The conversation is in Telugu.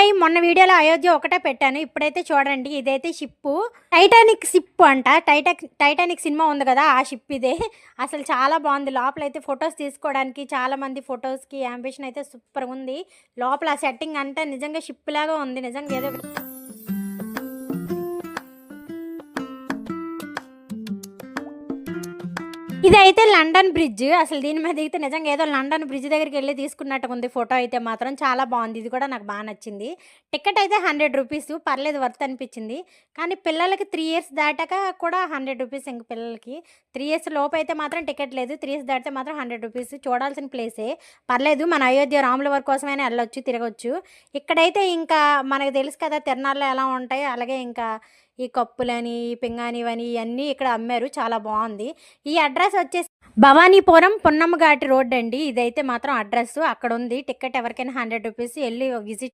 హాయ్! మొన్న వీడియోలో అయోధ్య ఒకటే పెట్టాను. ఇప్పుడైతే చూడండి ఇదైతే షిప్పు. టైటానిక్ షిప్ అంట. టైటానిక్ సినిమా ఉంది గదా! ఆ షిప్ ఇదే. అసలు చాలా బావుంది. లోపలైతే ఫోటోస్ తీసుకోవడానికి చాలామంది ఫోటోస్‌కి యాంబిషన్ అయితే సూపర్‌గుంది. లోపల సెట్టింగ్ అంతా నిజంగా షిప్ లాగా ఉంది. నిజంగా ఏదో ఇదైతే లండన్ బ్రిడ్జ్. అసలు దీని మీద దిగితే నిజంగా ఏదో లండన్ బ్రిడ్జ్ దగ్గరికెళ్లి తీసుకున్నట్టుగుంది ఫోటో అయితే మాత్రం. చాలా బావుంది. ఇది కూడా నాకు నచ్చింది. టికెట్ అయితే రూ. 100 పర్లేదు వర్త్ అనిపించింది. కానీ పిల్లలకి 3 ఇయర్స్ దాటాక కూడా రూ. 100 ఇంక పిల్లలకి. 3 ఇయర్స్ లోపయితే మాత్రం టికెట్ లేదు. 3 ఇయర్స్ దాటితే మాత్రం రూ. 100 చూడాల్సిన ప్లేసే. పర్లేదు మన అయోధ్య రాముల వారి కోసమైనా ఎళ్ళొచ్చు, తిరగొచ్చు. ఇక్కడైతే ఇంకా మనకు తెలుసు కదా! తిరునాళ్ళు ఎలా ఉంటాయో అలాగే ఇంకా ఈ కప్పులని, పింగాణివని ఇయన్నీ ఇక్కడ అమ్మారు. చాలా బావుంది. ఈ అడ్రస్ వచ్చేసి భవానీపురం పున్నమ్మఘాటి రోడ్ అండి. ఇదైతే మాత్రం అడ్రస్సు అక్కడుంది. టికెట్ ఎవరికైనా రూ. 100 ఎళ్లి విజిట్